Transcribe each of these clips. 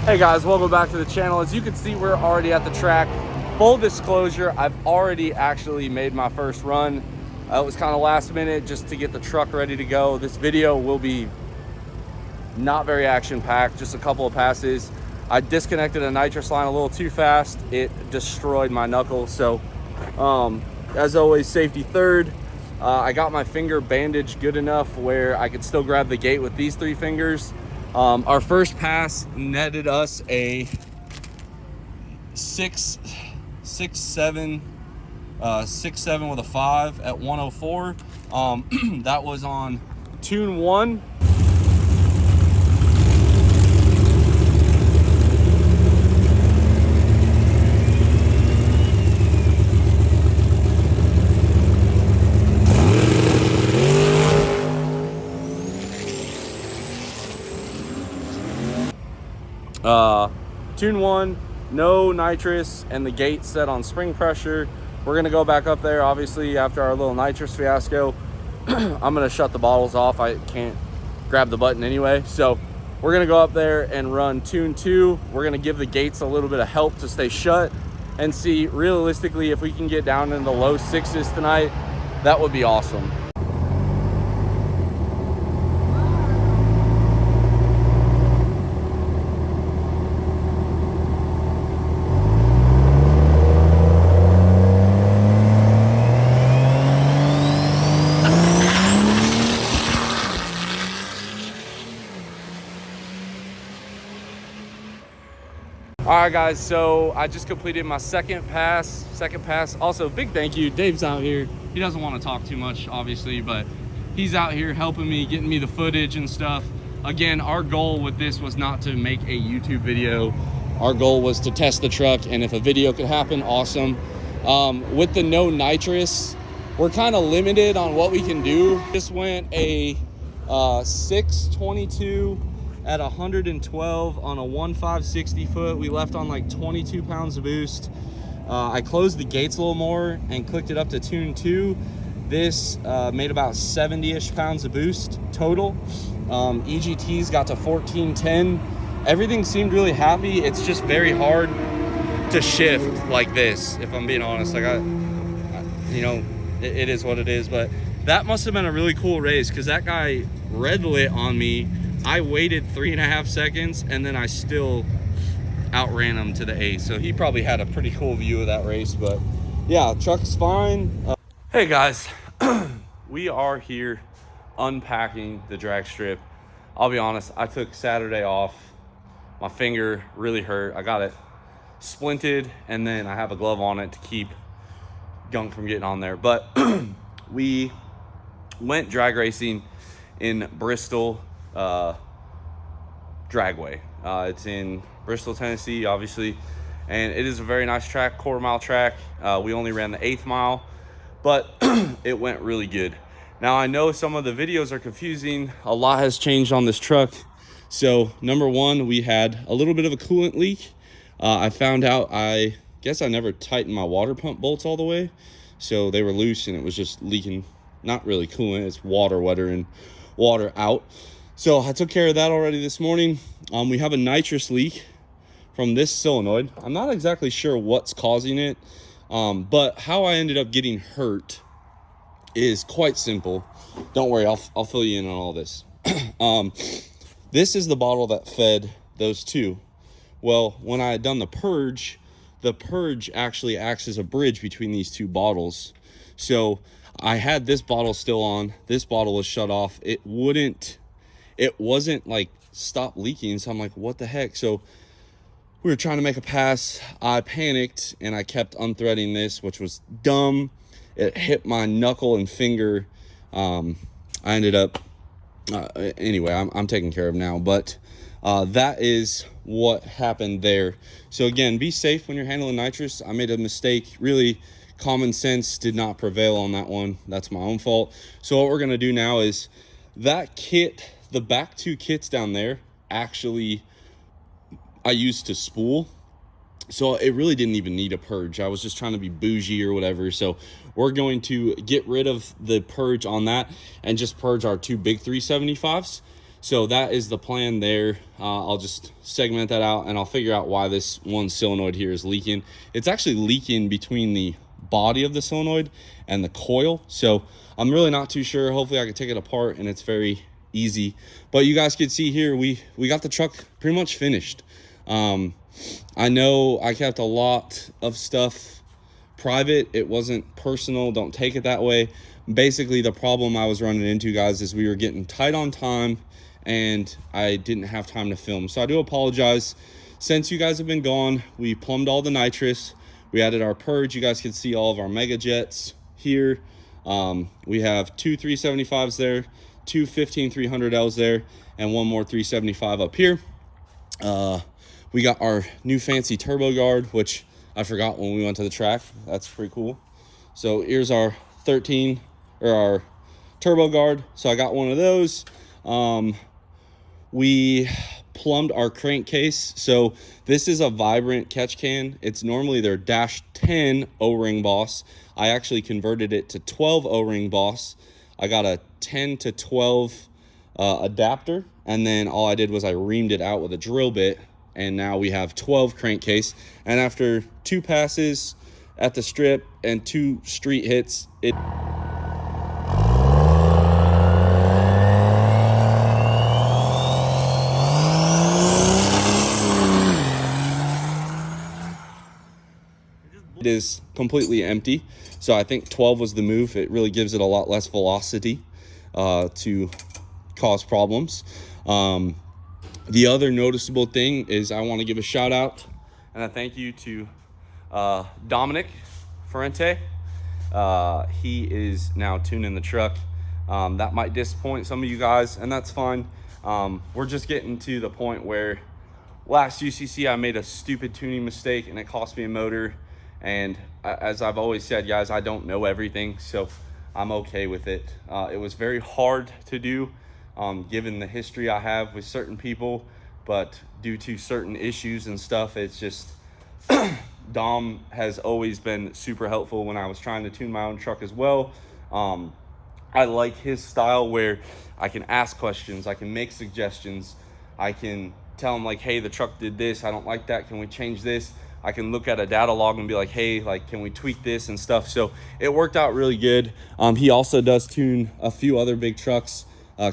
Hey guys, welcome back to the channel. As you can see, we're already at the track. Full disclosure, I've already actually made my first run. It was kind of last minute just to get the truck ready to go. This video will be not very action packed, just a couple of passes. I disconnected a nitrous line a little too fast. It destroyed my knuckle. So as always, safety third. I got my finger bandaged good enough where I could still grab the gate with these 3 fingers. Our first pass netted us a 6.7 with a 5 at 104. That was on tune 1. Tune 1, no nitrous, and the gate set on spring pressure. We're gonna go back up there, obviously, after our little nitrous fiasco. I'm gonna shut the bottles off. I can't grab the button anyway. So we're gonna go up there and run tune 2. We're gonna give the gates a little bit of help to stay shut and see realistically if we can get down in the low 6s tonight. That would be awesome. All right, guys, so I just completed my second pass. Also, big thank you. Dave's out here. He doesn't want to talk too much, obviously, but he's out here helping me, getting me the footage and stuff. Again, our goal with this was not to make a YouTube video. Our goal was to test the truck, and if a video could happen, awesome. With the no nitrous, we're kind of limited on what we can do. Just went a 622 at 112 on a 1.560 foot. We left on like 22 pounds of boost. I closed the gates a little more and clicked it up to tune 2. This made about 70-ish pounds of boost total. EGTs got to 1410. Everything seemed really happy. It's just very hard to shift like this, if I'm being honest. Like it is what it is, but that must have been a really cool race because that guy red lit on me. I waited 3.5 seconds and then I still outran him to the A. So he probably had a pretty cool view of that race, but yeah, truck's fine. Hey guys, we are here unpacking the drag strip. I'll be honest, I took Saturday off. My finger really hurt. I got it splinted and then I have a glove on it to keep gunk from getting on there. But we went drag racing in Bristol Dragway. It's in Bristol, Tennessee, obviously, and it is a very nice track, quarter-mile track. We only ran the 8th mile, but it went really good. Now, I know some of the videos are confusing. A lot has changed on this truck. So, number 1, we had a little bit of a coolant leak. I found out, I guess I never tightened my water pump bolts all the way, so they were loose and it was just leaking. Not really coolant, it's water wetter and water out. So I took care of that already this morning. We have a nitrous leak from this solenoid. I'm not exactly sure what's causing it, but how I ended up getting hurt is quite simple. Don't worry, I'll fill you in on all this. This is the bottle that fed those 2. Well, when I had done the purge actually acts as a bridge between these 2 bottles. So I had this bottle still on. This bottle was shut off. It wasn't like stop leaking. So I'm like, what the heck? So we were trying to make a pass. I panicked and I kept unthreading this, which was dumb. It hit my knuckle and finger. I ended up, anyway, I'm taken care of now, but that is what happened there. So again, be safe when you're handling nitrous. I made a mistake. Really, common sense did not prevail on that one. That's my own fault. So what we're gonna do now is that kit, the back 2 kits down there, actually I used to spool. So it really didn't even need a purge. I was just trying to be bougie or whatever. So we're going to get rid of the purge on that and just purge our 2 big 375s. So that is the plan there. I'll just segment that out and I'll figure out why this one solenoid here is leaking. It's actually leaking between the body of the solenoid and the coil. So I'm really not too sure. Hopefully I can take it apart and it's very easy. But you guys can see here, we got the truck pretty much finished. I know I kept a lot of stuff private. It wasn't personal. Don't take it that way. Basically, the problem I was running into, guys, is we were getting tight on time and I didn't have time to film. So I do apologize. Since you guys have been gone, we plumbed all the nitrous. We added our purge. You guys can see all of our mega jets here. We have two 375s there, two 15300Ls there, and one more 375 up here. We got our new fancy turbo guard, which I forgot when we went to the track. That's pretty cool. So here's our 13 or our turbo guard. So I got one of those. We plumbed our crankcase. So this is a Vibrant catch can. It's normally their -10 O-ring boss. I actually converted it to 12 O-ring boss. I got a 10 to 12 adapter, and then all I did was I reamed it out with a drill bit, and now we have 12 crankcase. And after 2 passes at the strip and 2 street hits, it is completely empty. So I think 12 was the move. It really gives it a lot less velocity to cause problems. The other noticeable thing is I want to give a shout out and a thank you to Dominic Ferrente. He is now tuning the truck. That might disappoint some of you guys, and that's fine. We're just getting to the point where last UCC I made a stupid tuning mistake and it cost me a motor. And as I've always said, guys, I don't know everything, so I'm okay with it. It was very hard to do, given the history I have with certain people, but due to certain issues and stuff, it's just Dom has always been super helpful when I was trying to tune my own truck as well. I like his style where I can ask questions, I can make suggestions, I can tell him like, hey, the truck did this, I don't like that, can we change this? I can look at a data log and be like, hey, like, can we tweak this and stuff? So it worked out really good. He also does tune a few other big trucks.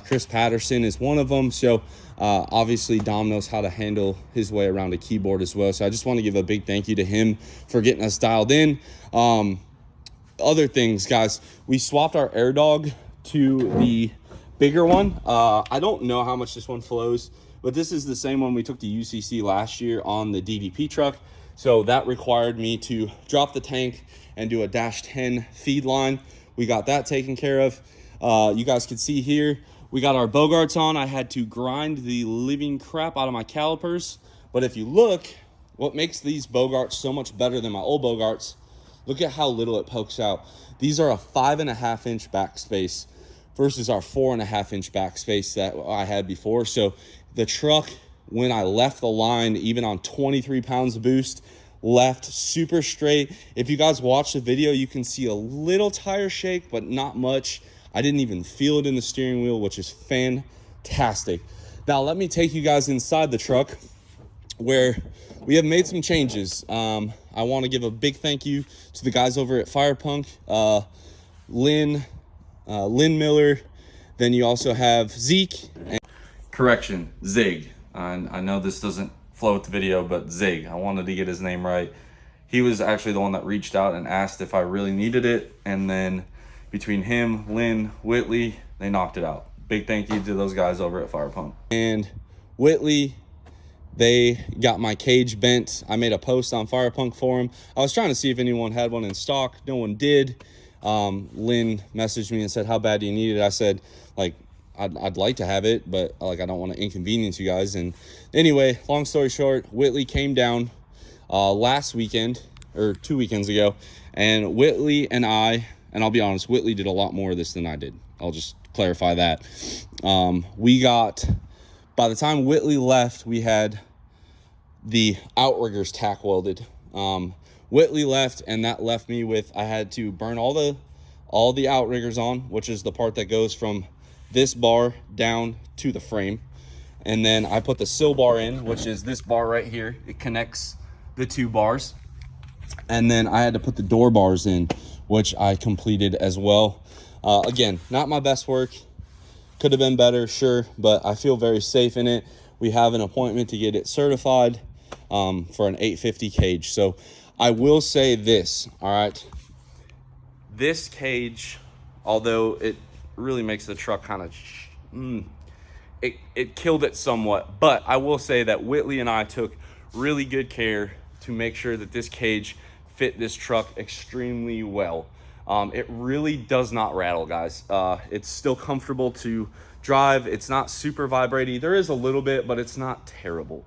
Chris Patterson is one of them. So obviously Dom knows how to handle his way around a keyboard as well. So I just want to give a big thank you to him for getting us dialed in. Other things, guys, we swapped our air dog to the bigger one. I don't know how much this one flows, but this is the same one we took to UCC last year on the DDP truck. So that required me to drop the tank and do a -10 feed line. We got that taken care of. You guys can see here, we got our Bogarts on. I had to grind the living crap out of my calipers. But if you look, what makes these Bogarts so much better than my old Bogarts, look at how little it pokes out. These are a 5.5 inch backspace versus our 4.5 inch backspace that I had before. So the truck, when I left the line, even on 23 pounds of boost, left super straight. If you guys watch the video, you can see a little tire shake, but not much. I didn't even feel it in the steering wheel, which is fantastic. Now, let me take you guys inside the truck where we have made some changes. I want to give a big thank you to the guys over at Firepunk, Lynn Miller. Then you also have Zeke. Correction, Zig. I know this doesn't flow with the video, but Zig, I wanted to get his name right. He was actually the one that reached out and asked if I really needed it. And then between him, Lynn, Whitley, they knocked it out. Big thank you to those guys over at Firepunk. And Whitley, they got my cage bent. I made a post on Firepunk for him. I was trying to see if anyone had one in stock. No one did. Lynn messaged me and said, how bad do you need it? I said, like, I'd like to have it, but like I don't want to inconvenience you guys. And anyway, long story short, Whitley came down last weekend or 2 weekends ago, and Whitley and I'll be honest, Whitley did a lot more of this than I did. I'll just clarify that. By the time Whitley left, we had the outriggers tack welded. Whitley left, and that left me with, I had to burn all the outriggers on, which is the part that goes from this bar down to the frame. And then I put the sill bar in, which is this bar right here. It connects the two bars. And then I had to put the door bars in, which I completed as well. Again, not my best work. Could have been better, sure, but I feel very safe in it. We have an appointment to get it certified for an 850 cage. So I will say this, all right? This cage, although it really makes the truck kind of, it killed it somewhat. But I will say that Whitley and I took really good care to make sure that this cage fit this truck extremely well. It really does not rattle, guys. It's still comfortable to drive. It's not super vibrating. There is a little bit, but it's not terrible.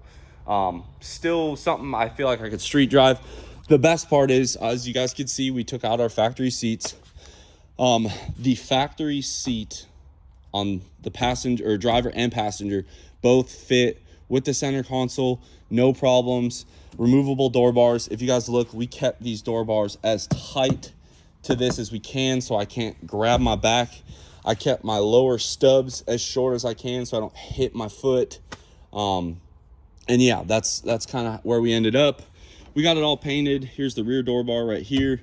Still something I feel like I could street drive. The best part is, as you guys can see, we took out our factory seats. The factory seat on the passenger, or driver and passenger, both fit with the center console, no problems. Removable door bars. If you guys look, we kept these door bars as tight to this as we can so I can't grab my back. I kept my lower stubs as short as I can so I don't hit my foot. And yeah, that's kind of where we ended up. We got it all painted. Here's the rear door bar right here.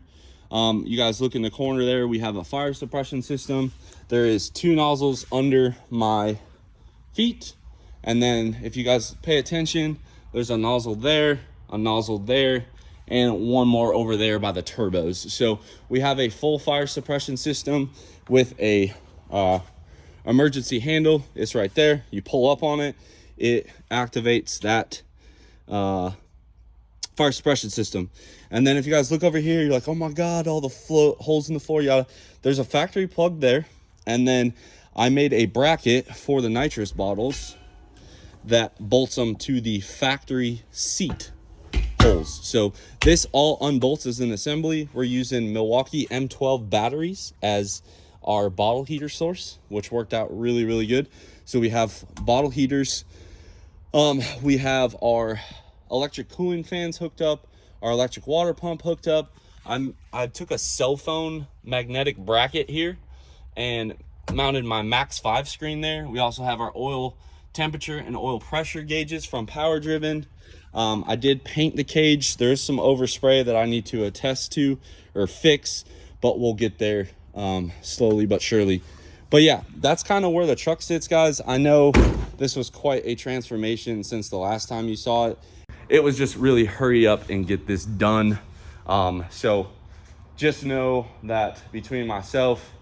You guys look in the corner there, we have a fire suppression system. There is 2 nozzles under my feet. And then if you guys pay attention, there's a nozzle there, a nozzle there, and one more over there by the turbos. So we have a full fire suppression system with a emergency handle. It's right there. You pull up on it, it activates that fire suppression system. And then if you guys look over here, you're like, oh my God, all the holes in the floor. There's a factory plug there. And then I made a bracket for the nitrous bottles that bolts them to the factory seat holes. So this all unbolts as an assembly. We're using Milwaukee M12 batteries as our bottle heater source, which worked out really, really good. So we have bottle heaters. We have our electric cooling fans hooked up, our electric water pump hooked up. I took a cell phone magnetic bracket here and mounted my Max 5 screen there. We also have our oil temperature and oil pressure gauges from Power Driven. I did paint the cage. There's some overspray that I need to attest to or fix, but we'll get there slowly but surely. But yeah, that's kind of where the truck sits, guys. I know this was quite a transformation since the last time you saw it. It was just really hurry up and get this done. So just know that between myself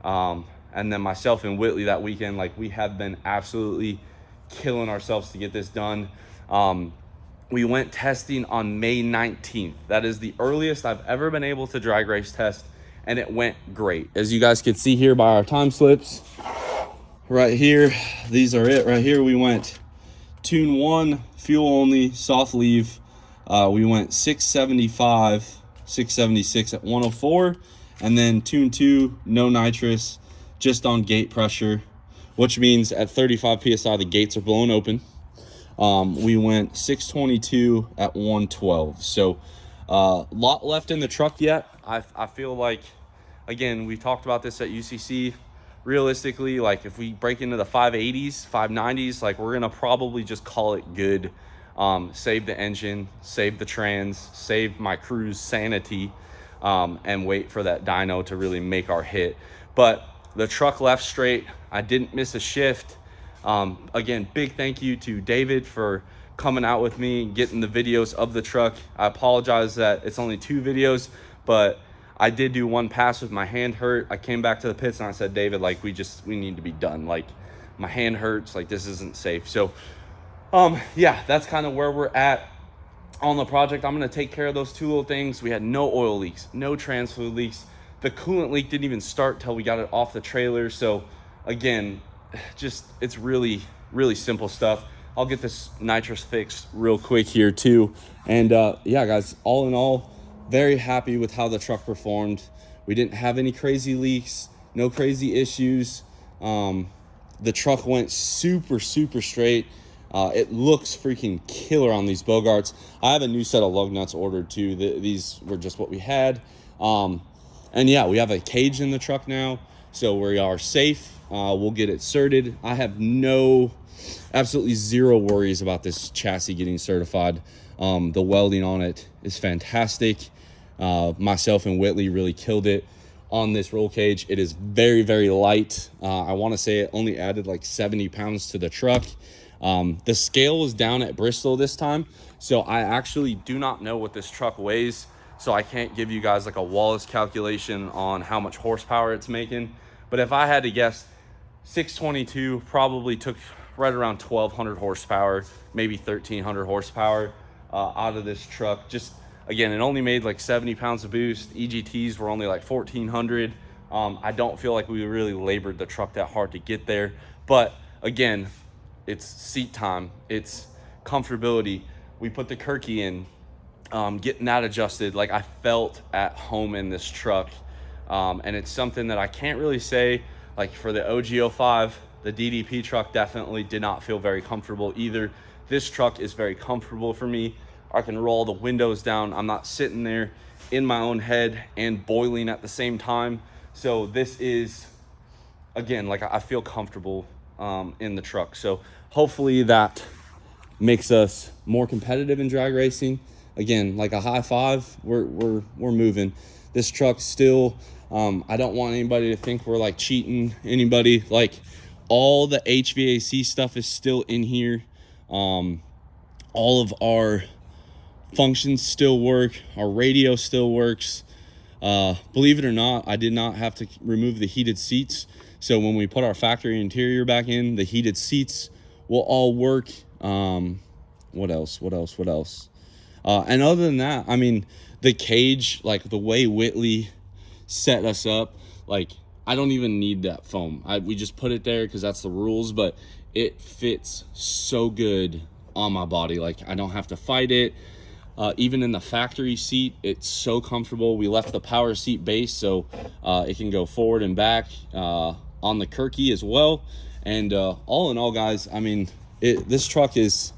and then myself and Whitley that weekend, like, we have been absolutely killing ourselves to get this done. We went testing on May 19th. That is the earliest I've ever been able to drag race test, and it went great. As you guys can see here by our time slips right here, these are it right here. We went tune 1, fuel only, soft leave. We went 675, 676 at 104, and then tune 2, no nitrous, just on gate pressure, which means at 35 PSI, the gates are blown open. We went 622 at 112. So lot left in the truck yet. I feel like, again, we talked about this at UCC. Realistically, like, if we break into the 580s, 590s, like, we're gonna probably just call it good. Save the engine, save the trans, save my crew's sanity, and wait for that dyno to really make our hit. But the truck left straight. I didn't miss a shift. Again, big thank you to David for coming out with me and getting the videos of the truck. I apologize that it's only 2 videos, but I did do one pass with my hand hurt. I came back to the pits and I said, David, like, we need to be done. Like, my hand hurts, like, this isn't safe. So yeah, that's kind of where we're at on the project. I'm going to take care of those 2 little things. We had no oil leaks, no trans fluid leaks. The coolant leak didn't even start till we got it off the trailer. So again, just, it's really, really simple stuff. I'll get this nitrous fixed real quick here too. And yeah, guys, all in all, very happy with how the truck performed. We didn't have any crazy leaks, no crazy issues. The truck went super, super straight. It looks freaking killer on these Bogarts. I have a new set of lug nuts ordered too. These were just what we had. And yeah, we have a cage in the truck now. so we are safe. We'll get it certed. I have absolutely zero worries about this chassis getting certified. The welding on it is fantastic. Myself and Whitley really killed it on this roll cage. It is very, very light. I want to say it only added like 70 pounds to the truck. The scale was down at Bristol this time, so I actually do not know what this truck weighs, so I can't give you guys like a Wallace calculation on how much horsepower it's making. But if I had to guess, 622 probably took right around 1,200 horsepower, maybe 1,300 horsepower out of this truck. Just again, it only made like 70 pounds of boost. EGTs were only like 1,400. I don't feel like we really labored the truck that hard to get there. But again, it's seat time, it's comfortability. We put the Kirky in, getting that adjusted. Like, I felt at home in this truck. And it's something that I can't really say, like for the OG05, the DDP truck definitely did not feel very comfortable either. This truck is very comfortable for me. I can roll the windows down. I'm not sitting there in my own head and boiling at the same time. So this is, again, like I feel comfortable in the truck. So hopefully that makes us more competitive in drag racing. Again, like a high five, we're moving. This truck still, I don't want anybody to think we're like cheating anybody. Like, all the HVAC stuff is still in here. All of our functions still work. Our radio still works. Believe it or not, I did not have to remove the heated seats. So when we put our factory interior back in, the heated seats will all work. What else? And other than that, I mean, the cage, like the way Whitley set us up, like, I don't even need that foam. We just put it there because that's the rules, but it fits so good on my body. Like, I don't have to fight it. Even in the factory seat, it's so comfortable. We left the power seat base, so it can go forward and back on the Kirky as well. And all in all, guys, I mean, this truck is,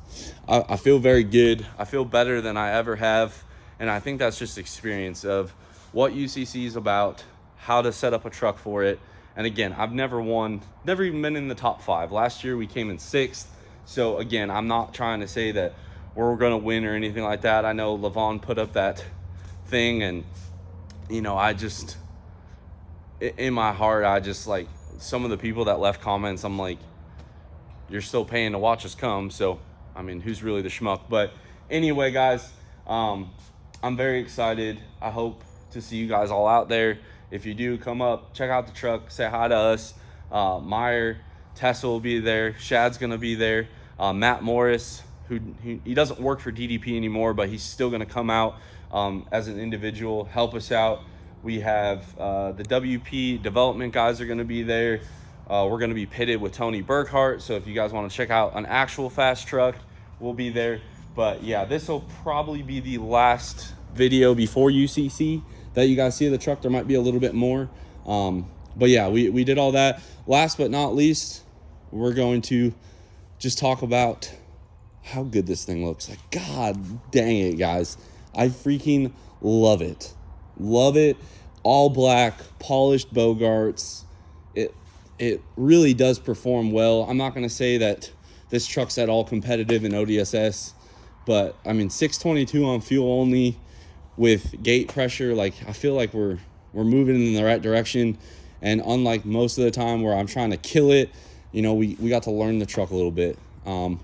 I feel very good. I feel better than I ever have. And I think that's just experience of what UCC is about, how to set up a truck for it. And again, I've never even been in the top 5. Last year we came in 6th. So again, I'm not trying to say that we're going to win or anything like that. I know Levon put up that thing, and you know, in my heart, I just, like, some of the people that left comments, I'm like, you're still paying to watch us come. So I mean, who's really the schmuck? But anyway, guys, I'm very excited. I hope to see you guys all out there. If you do, come up, check out the truck, say hi to us. Meyer, Tessa will be there. Shad's going to be there. Matt Morris, he doesn't work for DDP anymore, but he's still going to come out as an individual, help us out. We have the WP development guys are going to be there. We're going to be pitted with Tony Burkhart. So if you guys want to check out an actual fast truck, we'll be there. But yeah, this will probably be the last video before UCC that you guys see of the truck. There might be a little bit more. But yeah, we did all that. Last but not least, we're going to just talk about how good this thing looks. Like, God dang it, guys. I freaking love it. Love it. All black, polished Bogarts. It really does perform well. I'm not going to say that this truck's at all competitive in ODSS, but I mean, 622 on fuel only with gate pressure, like, I feel like we're moving in the right direction. And unlike most of the time where I'm trying to kill it, you know, we got to learn the truck a little bit.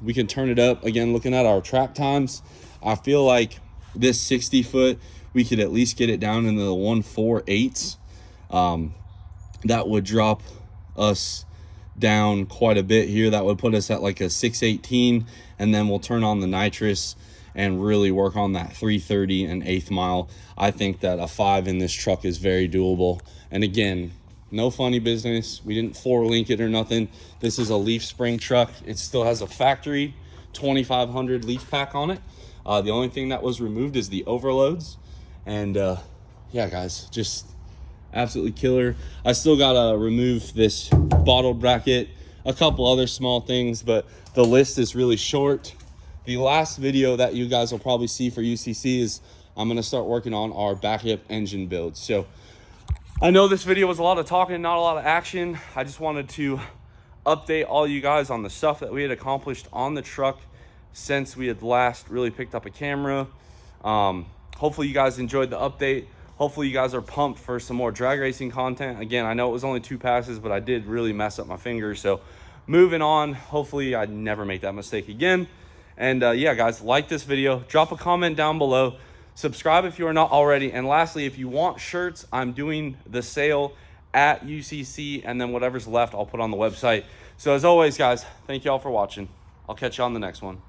We can turn it up. Again, looking at our track times, I feel like this 60 foot, we could at least get it down into the 148s. That would drop us down quite a bit here. That would put us at like a 618, and then we'll turn on the nitrous and really work on that 330 and 1/8 mile. I think that a 5 in this truck is very doable. And again, no funny business. We didn't 4-link it or nothing. This is a leaf spring truck. It still has a factory 2500 leaf pack on it. The only thing that was removed is the overloads. And yeah, guys, just absolutely killer. I still gotta remove this bottle bracket, a couple other small things, but the list is really short. The last video that you guys will probably see for UCC is I'm gonna start working on our backup engine build. So I know this video was a lot of talking, not a lot of action. I just wanted to update all you guys on the stuff that we had accomplished on the truck since we had last really picked up a camera. Hopefully you guys enjoyed the update. Hopefully you guys are pumped for some more drag racing content. Again, I know it was only 2 passes, but I did really mess up my fingers. So moving on, hopefully I never make that mistake again. And yeah, guys, like this video, drop a comment down below, subscribe if you are not already. And lastly, if you want shirts, I'm doing the sale at UCC, and then whatever's left, I'll put on the website. So as always, guys, thank you all for watching. I'll catch you on the next one.